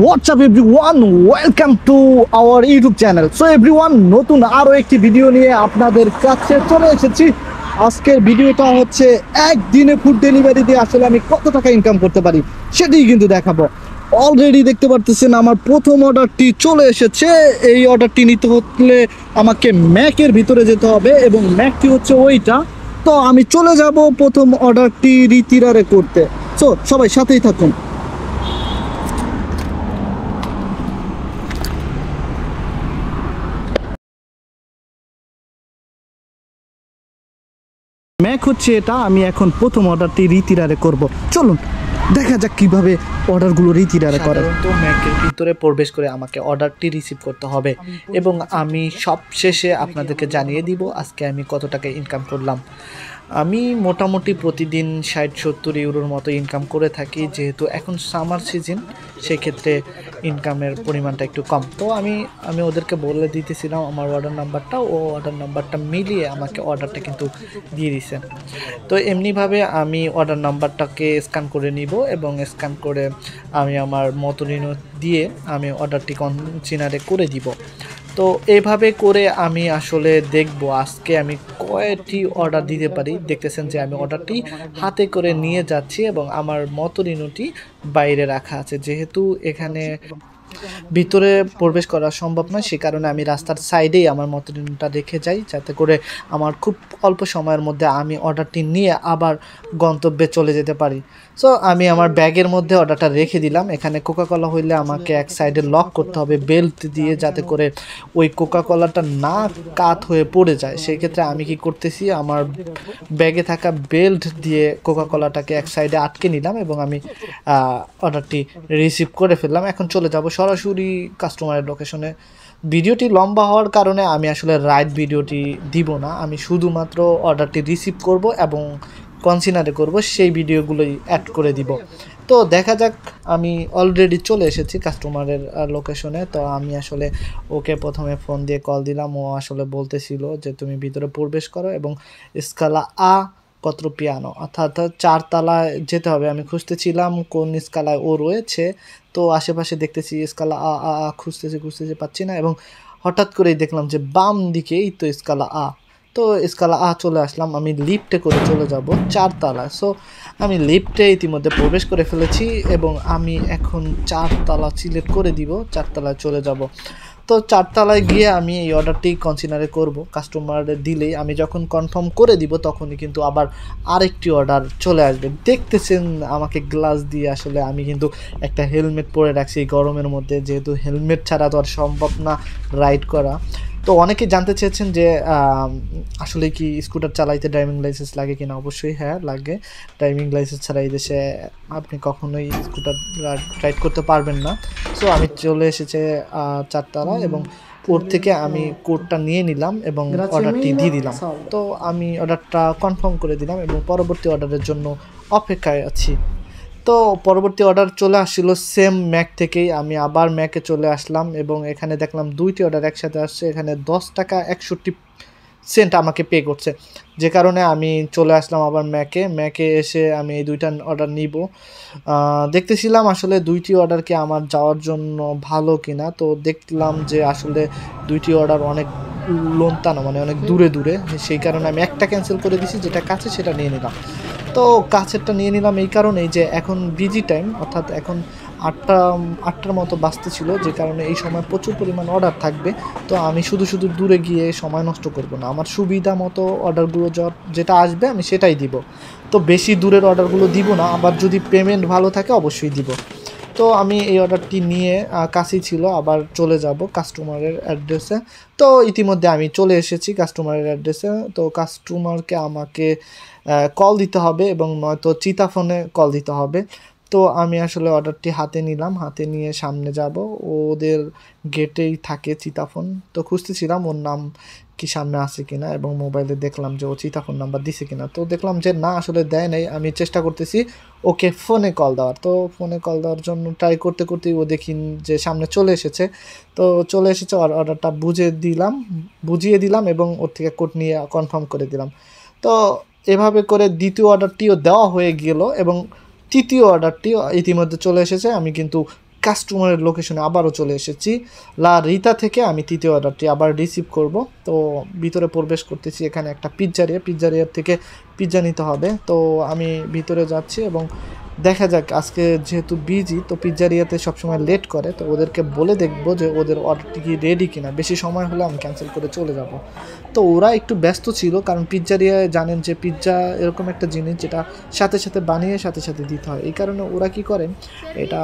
What's up everyone, welcome to our YouTube channel. So everyone, নতুন আরো একটি video নিয়ে আপনাদের কাছে চলে এসেছি। আজকের ভিডিওটা হচ্ছে একদিনে ফুড ডেলিভারি দিয়ে আসলে আমি কত টাকা ইনকাম করতে পারি সেটাই কিন্তু দেখাবো। অলরেডি দেখতে পারতেছেন আমার প্রথম অর্ডারটি চলে এসেছে। এই অর্ডারটি নিতে হলে আমাকে ম্যাকের ভিতরে যেতে হবে এবং ম্যাকটি হচ্ছে ওইটা। তো আমি চলে যাব প্রথম অর্ডারটি রিতিরারে করতে। সো সবাই সাথেই থাকুন। ম্যাক হচ্ছে এটা, আমি এখন প্রথম অর্ডারটি রিতিরারে করব। চলুন দেখা যাক কিভাবে অর্ডারগুলো রিতিরারে করে। তো ম্যাকের ভিতরে প্রবেশ করে আমাকে অর্ডারটি রিসিভ করতে হবে এবং আমি সব শেষে আপনাদেরকে জানিয়ে দিব আজকে আমি কত টাকা ইনকাম করলাম। আমি মোটামুটি প্রতিদিন 60-70 ইউরোর মতো ইনকাম করে থাকি, যেহেতু এখন সামার সিজন, সেক্ষেত্রে ইনকামের পরিমাণটা একটু কম। তো আমি ওদেরকে বলে দিতেছিলাম আমার অর্ডার নাম্বারটা, ও অর্ডার নাম্বারটা মিলিয়ে আমাকে অর্ডারটা কিন্তু দিয়ে দিয়েছেন। তো এমনিভাবে আমি অর্ডার নাম্বারটাকে স্ক্যান করে নিব এবং স্ক্যান করে আমি আমার মতো দিয়ে আমি অর্ডারটি কনসিনারে করে দিব। তো এইভাবে করে আমি আসলে দেখব আজকে আমি কয়টি অর্ডার দিতে পারি। দেখতেছেন যে আমি অর্ডারটি হাতে করে নিয়ে যাচ্ছি এবং আমার মতো রিনুটি বাইরে রাখা আছে, যেহেতু এখানে ভিতরে প্রবেশ করা সম্ভব নয়, সে কারণে আমি রাস্তার সাইডেই আমার মতো রিনুটা রেখে যাই, যাতে করে আমার খুব অল্প সময়ের মধ্যে আমি অর্ডারটি নিয়ে আবার গন্তব্যে চলে যেতে পারি। সো আমি আমার ব্যাগের মধ্যে অর্ডারটা রেখে দিলাম। এখানে কোকাকোলা হইলে আমাকে এক সাইডে লক করতে হবে বেল্ট দিয়ে, যাতে করে ওই কোকাকোলাটা না কাত হয়ে পড়ে যায়। সেই ক্ষেত্রে আমি কি করতেছি, আমার ব্যাগে থাকা বেল্ট দিয়ে কোকাকোলাটাকে এক সাইডে আটকে নিলাম এবং আমি অর্ডারটি রিসিভ করে ফেললাম। এখন চলে যাব সরাসরি কাস্টমারের লোকেশনে। ভিডিওটি লম্বা হওয়ার কারণে আমি আসলে রাইট ভিডিওটি দিব না, আমি শুধুমাত্র অর্ডারটি রিসিভ করব এবং কনসিনারে করব, সেই ভিডিওগুলোই অ্যাড করে দিব। তো দেখা যাক, আমি অলরেডি চলে এসেছি কাস্টমারের লোকেশনে। তো আমি আসলে ওকে প্রথমে ফোন দিয়ে কল দিলাম। ও আসলে বলতেছিল যে তুমি ভিতরে প্রবেশ করো এবং স্কালা আ কত্র পিয়ানো, অর্থাৎ 4 তলায় যেতে হবে। আমি খুঁজতেছিলাম কোন স্কালায় ও রয়েছে, তো আশেপাশে দেখতেছি স্কালা আ আ আ খুঁজতেছি পাচ্ছি না, এবং হঠাৎ করেই দেখলাম যে বাম দিকেই তো স্কালা আ। তো স্কালা আ চলে আসলাম। আমি লিফটে করে চলে যাব 4 তলায়। সো আমি লিফটে ইতিমধ্যে প্রবেশ করে ফেলেছি এবং আমি এখন 4 তলা সিলেক্ট করে দিব, 4 তলায় চলে যাব। তো 4 তলায় গিয়ে আমি এই অর্ডারটি কনসিনারে করব। কাস্টমার দিলেই আমি যখন কনফার্ম করে দিব তখনই কিন্তু আবার আরেকটি অর্ডার চলে আসবে। দেখতেছেন আমাকে গ্লাস দিয়ে, আসলে আমি কিন্তু একটা হেলমেট পরে রাখছি গরমের মধ্যে, যেহেতু হেলমেট ছাড়া তো আর সম্ভব না রাইড করা। তো অনেকে জানতে চেয়েছেন যে আসলে কি স্কুটার চালাইতে ড্রাইভিং লাইসেন্স লাগে কিনা। অবশ্যই হ্যাঁ লাগে। ড্রাইভিং লাইসেন্স ছাড়া এই দেশে আপনি কখনোই স্কুটার রাইড করতে পারবেন না। সো আমি চলে এসেছে 4 তলা এবং ওর থেকে আমি কোডটা নিয়ে নিলাম এবং অর্ডারটি দিয়ে দিলাম। তো আমি অর্ডারটা কনফার্ম করে দিলাম এবং পরবর্তী অর্ডারের জন্য অপেক্ষায় আছি। তো পরবর্তী অর্ডার চলে আসছিল সেম ম্যাক থেকেই। আমি আবার ম্যাকে চলে আসলাম এবং এখানে দেখলাম 2টি অর্ডার একসাথে আসছে। এখানে 10 টাকা 61 সেন্ট আমাকে পে করছে, যে কারণে আমি চলে আসলাম আবার ম্যাকে এসে আমি এই 2টা অর্ডার নিব। দেখতেছিলাম আসলে 2টি অর্ডার কি আমার যাওয়ার জন্য ভালো কিনা। তো দেখলাম যে আসলে 2টি অর্ডার অনেক লোনতানো, মানে অনেক দূরে, সেই কারণে আমি একটা ক্যান্সেল করে দিয়েছি, যেটা কাছে সেটা নিয়ে নিলাম। তো কাছেরটা নিয়ে নিলাম এই কারণেই যে এখন বিজি টাইম, অর্থাৎ এখন 8টার মতো বাজতে ছিল, যে কারণে এই সময় প্রচুর পরিমাণ অর্ডার থাকবে। তো আমি শুধু দূরে গিয়ে সময় নষ্ট করব না, আমার সুবিধা মতো অর্ডারগুলো যেটা আসবে আমি সেটাই দিব। তো বেশি দূরের অর্ডারগুলো দিব না, আবার যদি পেমেন্ট ভালো থাকে অবশ্যই দিব। তো আমি এই অর্ডারটি নিয়ে কাছেই ছিল, আবার চলে যাব কাস্টমারের অ্যাড্রেসে। তো ইতিমধ্যে আমি চলে এসেছি কাস্টমারের অ্যাড্রেসে। তো কাস্টমারকে আমাকে কল দিতে হবে এবং নয়তো চিতা ফোনে কল দিতে হবে। তো আমি আসলে অর্ডারটি হাতে নিলাম, হাতে নিয়ে সামনে যাব। ওদের গেটেই থাকে চিতাফোন। তো খুঁজতেছিলাম ওর নাম কি সামনে আছে কিনা এবং মোবাইলে দেখলাম যে ও চিতাফোন নাম্বার দিছে কিনা। তো দেখলাম যে না, আসলে দেয় নাই। আমি চেষ্টা করতেছি ওকে ফোনে কল দেওয়ার। তো ফোনে কল দেওয়ার জন্য ট্রাই করতেই ও দেখি যে সামনে চলে এসেছে। তো চলে এসেছে, অর্ডারটা বুঝিয়ে দিলাম এবং ওর থেকে কোড নিয়ে কনফার্ম করে দিলাম। তো এভাবে করে দ্বিতীয় অর্ডারটিও দেওয়া হয়ে গেল এবং তৃতীয় অর্ডারটি ইতিমধ্যে চলে এসেছে। আমি কিন্তু কাস্টমারের লোকেশনে আবারও চলে এসেছি। লা রিতা থেকে আমি তৃতীয় অর্ডারটি আবার রিসিভ করব। তো ভিতরে প্রবেশ করতেছি, এখানে একটা পিৎজারিয়ার থেকে পিৎজা নিতে হবে। তো আমি ভিতরে যাচ্ছি এবং দেখা যাক, আজকে যেহেতু বিজি, তো পিৎজারিয়াতে সবসময় লেট করে, তো ওদেরকে বলে দেখবো যে ওদের অর্ডারটি কি রেডি কিনা। বেশি সময় হলে আমি ক্যান্সেল করে চলে যাব। তো ওরা একটু ব্যস্ত ছিল, কারণ পিৎজারিয়ায় জানেন যে পিৎজা এরকম একটা জিনিস যেটা সাথে সাথে বানিয়ে সাথে সাথে দিতে হয়। এই কারণে ওরা কি করেন, এটা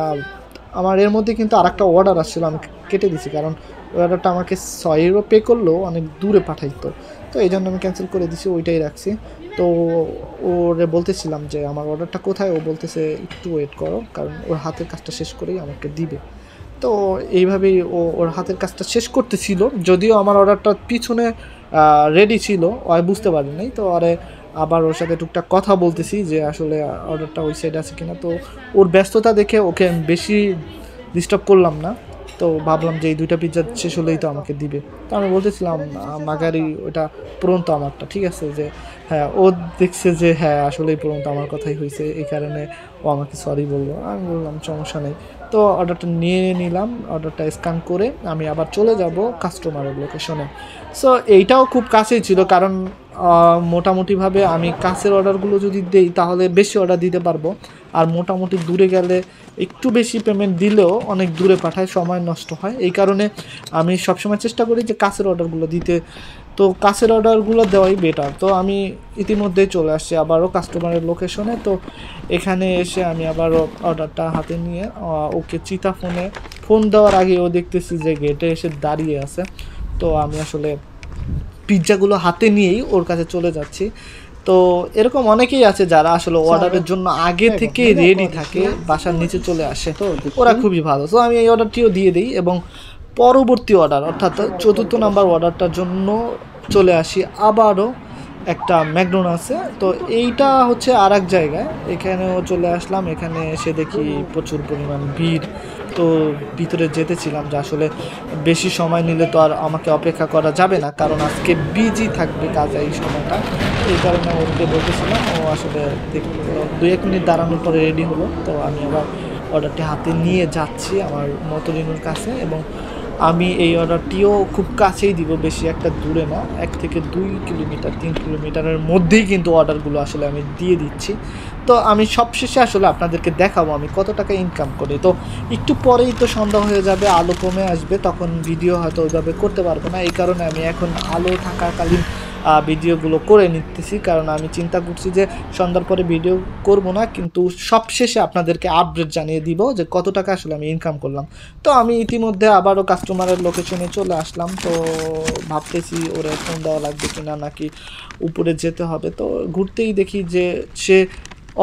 আমার এর মধ্যে কিন্তু আর একটা অর্ডার আসছিলো, আমি কেটে দিছি, কারণ ওই অর্ডারটা আমাকে 6 ইউরো পে করলেও অনেক দূরে পাঠাইতো। তো এই জন্য আমি ক্যান্সেল করে দিছি, ওইটাই রাখছি। তো ওরে বলতেছিলাম যে আমার অর্ডারটা কোথায়, ও বলতেছে একটু ওয়েট করো, কারণ ওর হাতের কাজটা শেষ করেই আমাকে দিবে। তো এইভাবেই ওর হাতের কাজটা শেষ করতেছিল, যদিও আমার অর্ডারটা পিছনে রেডি ছিল, ও বুঝতে পারি নাই। তো আরে আবার ওর সাথে টুকটাক কথা বলতেছি যে আসলে অর্ডারটা ওই সাইডে আছে কিনা। তো ওর ব্যস্ততা দেখে ওকে বেশি ডিস্টার্ব করলাম না। তো ভাবলাম যে এই 2টা পিৎজা শেষ হলেই তো আমাকে দিবে। তো আমি বলতেছিলাম মাগারি ওটা পূরন্ত আমারটা, ঠিক আছে, যে হ্যাঁ ও দেখছে যে হ্যাঁ আসলেই পূরন্ত আমার কথাই হয়েছে, এই কারণে ও আমাকে সরি বললো। আমি বললাম সমস্যা নেই। তো অর্ডারটা নিয়ে নিলাম, অর্ডারটা স্ক্যান করে আমি আবার চলে যাব কাস্টমারের লোকেশনে। সো এইটাও খুব কাছেই ছিল, কারণ মোটামুটিভাবে আমি কাছের অর্ডারগুলো যদি দেই তাহলে বেশি অর্ডার দিতে পারবো, আর মোটামুটি দূরে গেলে একটু বেশি পেমেন্ট দিলেও অনেক দূরে পাঠায়, সময় নষ্ট হয়। এই কারণে আমি সবসময় চেষ্টা করি যে কাছের অর্ডারগুলো দিতে। তো কাছের অর্ডারগুলো দেওয়াই বেটার। তো আমি ইতিমধ্যেই চলে আসছি আবারও কাস্টমারের লোকেশনে। তো এখানে এসে আমি আবারও অর্ডারটা হাতে নিয়ে ওকে চিতা ফোন দেওয়ার আগে ও দেখতেছি যে গেটে এসে দাঁড়িয়ে আছে। তো আমি আসলে পিৎজাগুলো হাতে নিয়েই ওর কাছে চলে যাচ্ছি। তো এরকম অনেকেই আছে যারা আসলে অর্ডারের জন্য আগে থেকে রেডি থাকে, বাসার নিচে চলে আসে, ওরা খুবই ভালো। তো আমি এই অর্ডারটিও দিয়ে দিই এবং পরবর্তী অর্ডার অর্থাৎ 4র্থ নাম্বার অর্ডারটার জন্য চলে আসি আবারও একটা ম্যাকডোনাল্ডসে। তো এইটা হচ্ছে আর এক জায়গায়, এখানেও চলে আসলাম। এখানে এসে দেখি প্রচুর পরিমাণ ভিড়। তো ভিতরে যেতেছিলাম যে আসলে বেশি সময় নিলে তো আর আমাকে অপেক্ষা করা যাবে না, কারণ আজকে বিজি থাকবে কাজে এই সময়টা। এই কারণে ওকে বলতেছিলাম, ও আসলে 2-1 মিনিট দাঁড়ানোর পরে রেডি হলো। তো আমি আবার অর্ডারটি হাতে নিয়ে যাচ্ছি আমার মতলিনুর কাছে, এবং আমি এই অর্ডারটিও খুব কাছেই দিব, বেশি একটা দূরে না, 1 থেকে 2 কিলোমিটার 3 কিলোমিটারের মধ্যেই কিন্তু অর্ডারগুলো আসলে আমি দিয়ে দিচ্ছি। তো আমি সবশেষে আসলে আপনাদেরকে দেখাবো আমি কত টাকা ইনকাম করি। তো একটু পরেই তো সন্ধ্যা হয়ে যাবে, আলো কমে আসবে, তখন ভিডিও হয়তো ওইভাবে করতে পারবো না। এই কারণে আমি এখন আলো থাকাকালীন ভিডিওগুলো করে নিতেছি, কারণ আমি চিন্তা করছি যে সন্ধ্যার পরে ভিডিও করব না, কিন্তু সবশেষে আপনাদেরকে আপডেট জানিয়ে দিব যে কত টাকা আসলে আমি ইনকাম করলাম। তো আমি ইতিমধ্যে আবারও কাস্টমারের লোকেশনে চলে আসলাম। তো ভাবতেছি ওরা ফোন দেওয়া লাগবে কিনা, নাকি উপরে যেতে হবে। তো ঘুরতেই দেখি যে সে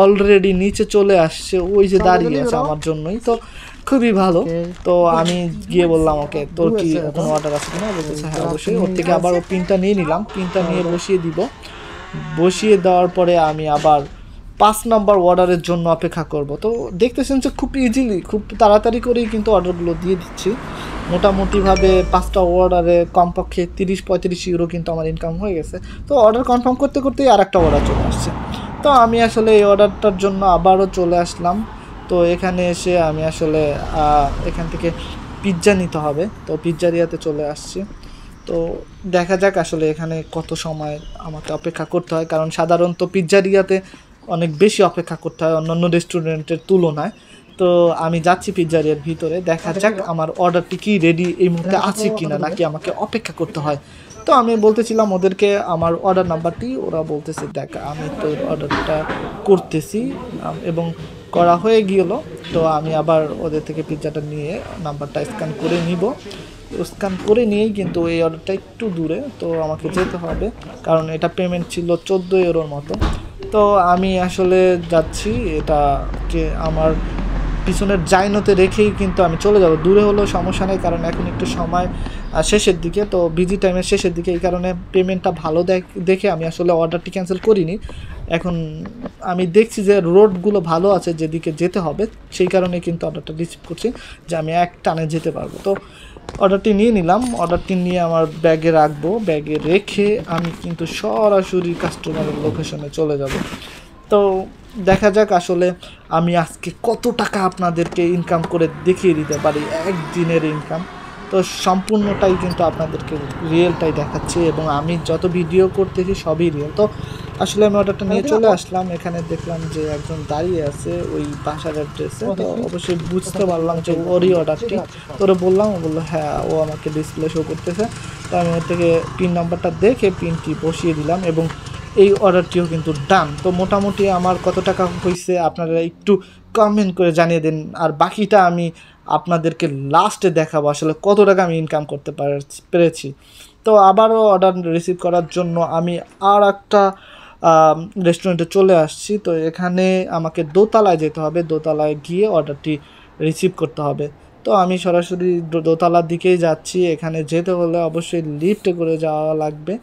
অলরেডি নিচে চলে আসছে, ওই যে দাঁড়িয়ে আছে আমার জন্যই। তো খুবই ভালো। তো আমি গিয়ে বললাম ওকে, তোর কি কোনো অর্ডার আছে কিনা? বলতেছে হ্যাঁ অবশ্যই। ওর থেকে আবার ও পিনটা নিয়ে নিলাম, পিনটা নিয়ে বসিয়ে দিব। বসিয়ে দেওয়ার পরে আমি আবার 5 নাম্বার অর্ডারের জন্য অপেক্ষা করব। তো দেখতেছেন যে খুব ইজিলি, খুব তাড়াতাড়ি করেই কিন্তু অর্ডারগুলো দিয়ে দিচ্ছি। মোটামুটিভাবে 5টা অর্ডারে কমপক্ষে 30-35 ইউরো কিন্তু আমার ইনকাম হয়ে গেছে। তো অর্ডার কনফার্ম করতে করতেই আর একটা অর্ডার চলে আসছে। তো আমি আসলে এই অর্ডারটার জন্য আবারও চলে আসলাম। তো এখানে এসে আমি আসলে এখান থেকে পিৎজা নিতে হবে, তো পিৎজারিয়াতে চলে আসছি। তো দেখা যাক আসলে এখানে কত সময় আমাকে অপেক্ষা করতে হয়, কারণ সাধারণত পিৎজারিয়াতে অনেক বেশি অপেক্ষা করতে হয় অন্যান্য রেস্টুরেন্টের তুলনায়। তো আমি যাচ্ছি পিৎজারিয়ার ভিতরে, দেখা যাক আমার অর্ডারটি কি রেডি এই মুহূর্তে আছে কিনা, নাকি আমাকে অপেক্ষা করতে হয়। তো আমি বলতেছিলাম ওদেরকে আমার অর্ডার নাম্বারটি, ওরা বলতেছে দেখ আমি তোর অর্ডারটা করতেছি, এবং করা হয়ে গেল। তো আমি আবার ওদের থেকে পিৎজাটা নিয়ে নাম্বারটা স্ক্যান করে নিব। স্ক্যান করে নিয়েই কিন্তু এই অর্ডারটা একটু দূরে, তো আমাকে যেতে হবে, কারণ এটা পেমেন্ট ছিল 14 ইউরোর মতো। তো আমি আসলে যাচ্ছি, এটাকে আমার পিছনের জাইনোতে রেখেই কিন্তু আমি চলে যাব। দূরে হলেও সমস্যা নেই, কারণ এখন একটু সময় শেষের দিকে, তো বিজি টাইমের শেষের দিকে, এই কারণে পেমেন্টটা ভালো দেখে আমি আসলে অর্ডারটি ক্যান্সেল করিনি। এখন আমি দেখছি যে রোডগুলো ভালো আছে যেদিকে যেতে হবে, সেই কারণে কিন্তু অর্ডারটা রিসিভ করছি যে আমি এক টানে যেতে পারবো। তো অর্ডারটি নিয়ে নিলাম, অর্ডারটি নিয়ে আমার ব্যাগে রাখবো, ব্যাগে রেখে আমি কিন্তু সরাসরি কাস্টমারের লোকেশনে চলে যাব। তো দেখা যাক আসলে আমি আজকে কত টাকা আপনাদেরকে ইনকাম করে দেখিয়ে দিতে পারি, একদিনের ইনকাম। তো সম্পূর্ণটাই কিন্তু আপনাদেরকে রিয়েলটাই দেখাচ্ছি, এবং আমি যত ভিডিও করতেছি সবই রিয়েল। তো আসলে আমি অর্ডারটা নিয়ে চলে আসলাম, এখানে দেখলাম যে একজন দাঁড়িয়ে আছে ওই বাসার অ্যাড্রেসে। তো অবশ্যই বুঝতে পারলাম যে ওরই অর্ডারটি। তো ওরা বললাম, ও বললো হ্যাঁ, ও আমাকে ডিসপ্লে শো করতেছে। তো আমি ওর থেকে পিন নাম্বারটা দেখে পিনটি বসিয়ে দিলাম, এবং এই অর্ডারটিও কিন্তু ডান। তো মোটামুটি আমার কত টাকা হয়েছে আপনারা একটু কমেন্ট করে জানিয়ে দিন, আর বাকিটা আমি আপনাদেরকে লাস্টে দেখাবো আসলে কত টাকা আমি ইনকাম করতে পেরেছি। তো আবারও অর্ডার রিসিভ করার জন্য আমি আর একটা রেস্টুরেন্টে চলে আসছি। তো এখানে আমাকে দোতলায় যেতে হবে, দোতলায় গিয়ে অর্ডারটি রিসিভ করতে হবে। তো আমি সরাসরি দোতলার দিকেই যাচ্ছি। এখানে যেতে হলে অবশ্যই লিফটে করে যাওয়া লাগবে,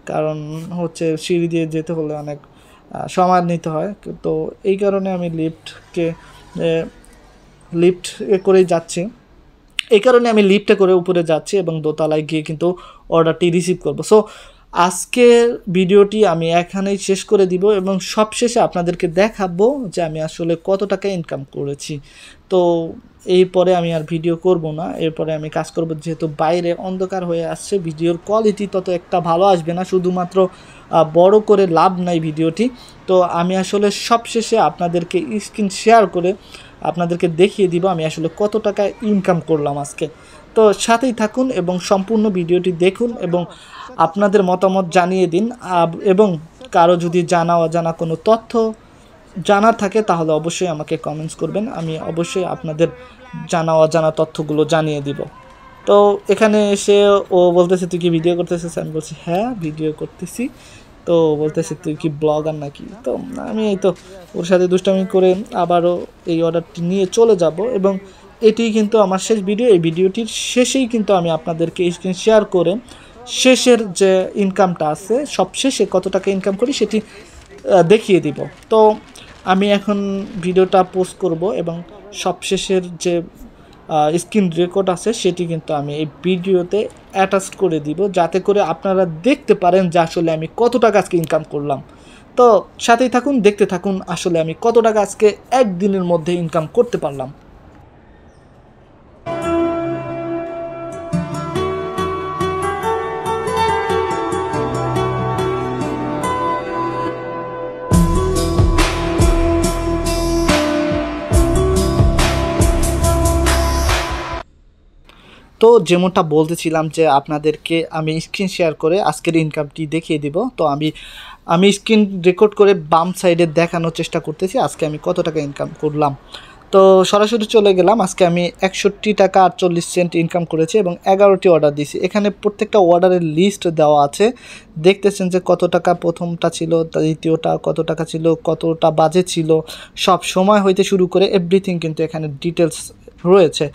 কারণ হচ্ছে সিঁড়ি দিয়ে যেতে হলে অনেক সময় নিতে হয়। তো এই কারণে আমি লিফট করেই যাচ্ছি। এই কারণে আমি লিফটে করে উপরে যাচ্ছি এবং দোতলায় গিয়ে কিন্তু অর্ডারটি রিসিভ করব। সো আজকের ভিডিওটি আমি এখানেই শেষ করে দিব, এবং সবশেষে আপনাদেরকে দেখাবো যে আমি আসলে কত টাকা ইনকাম করেছি। তো এরপরে আমি আর ভিডিও করব না, এরপরে আমি কাজ করব, যেহেতু বাইরে অন্ধকার হয়ে আসছে, ভিডিওর কোয়ালিটি তত একটা ভালো আসবে না, শুধুমাত্র বড় করে লাভ নাই ভিডিওটি। তো আমি আসলে সবশেষে আপনাদেরকে স্ক্রিন শেয়ার করে আপনাদেরকে দেখিয়ে দিব আমি আসলে কত টাকা ইনকাম করলাম আজকে। তো সাথেই থাকুন এবং সম্পূর্ণ ভিডিওটি দেখুন, এবং আপনাদের মতামত জানিয়ে দিন। এবং কারো যদি জানা অজানা কোনো তথ্য জানার থাকে তাহলে অবশ্যই আমাকে কমেন্টস করবেন, আমি অবশ্যই আপনাদের জানা অজানা তথ্যগুলো জানিয়ে দিব। তো এখানে এসে ও বলতেছে তুই কি ভিডিও করতেছিস? আমি বলছি হ্যাঁ ভিডিও করতেছি। তো বলতেছে তুই কি ব্লগার নাকি? তো আমি এই তো ওর সাথে দুষ্টামি করে আবারও এই অর্ডারটি নিয়ে চলে যাব, এবং এটি কিন্তু আমার শেষ ভিডিও। এই ভিডিওটির শেষেই কিন্তু আমি আপনাদেরকে স্ক্রিন শেয়ার করে শেষের যে ইনকামটা আছে, সব শেষে কত টাকা ইনকাম করি সেটি দেখিয়ে দিব। তো আমি এখন ভিডিওটা পোস্ট করব, এবং সবশেষের যে স্ক্রিন রেকর্ড আছে সেটি কিন্তু আমি এই ভিডিওতে অ্যাটাচ করে দিব, যাতে করে আপনারা দেখতে পারেন যে আসলে আমি কত টাকা আজকে ইনকাম করলাম। তো সাথেই থাকুন, দেখতে থাকুন আসলে আমি কত টাকা আজকে একদিনের মধ্যে ইনকাম করতে পারলাম। তো যেমনটা বলতেছিলাম যে আপনাদেরকে আমি স্ক্রিন শেয়ার করে আজকের ইনকামটি দেখিয়ে দিব। তো আমি স্ক্রিন রেকর্ড করে বাম সাইডে দেখানোর চেষ্টা করতেছি আজকে আমি কত টাকা ইনকাম করলাম। তো সরাসরি চলে গেলাম। আজকে আমি 61 টাকা 48 সেন্ট ইনকাম করেছি এবং 11টি অর্ডার দিয়েছি। এখানে প্রত্যেকটা অর্ডারের লিস্ট দেওয়া আছে, দেখতেছেন যে কত টাকা প্রথমটা ছিল, দ্বিতীয়টা কত টাকা ছিল, কতটা বাজে ছিল, সব সময় হইতে শুরু করে এভরিথিং কিন্তু এখানে ডিটেলস রয়েছে।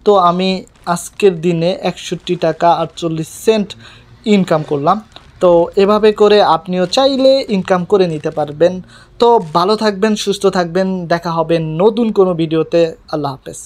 তো আমি আজকের দিনে 61 টাকা 48 সেন্ট ইনকাম করলাম। তো এভাবে করে আপনিও চাইলে ইনকাম করে নিতে পারবেন। তো ভালো থাকবেন, সুস্থ থাকবেন, দেখা হবে নতুন কোনো ভিডিওতে। আল্লাহ হাফেজ।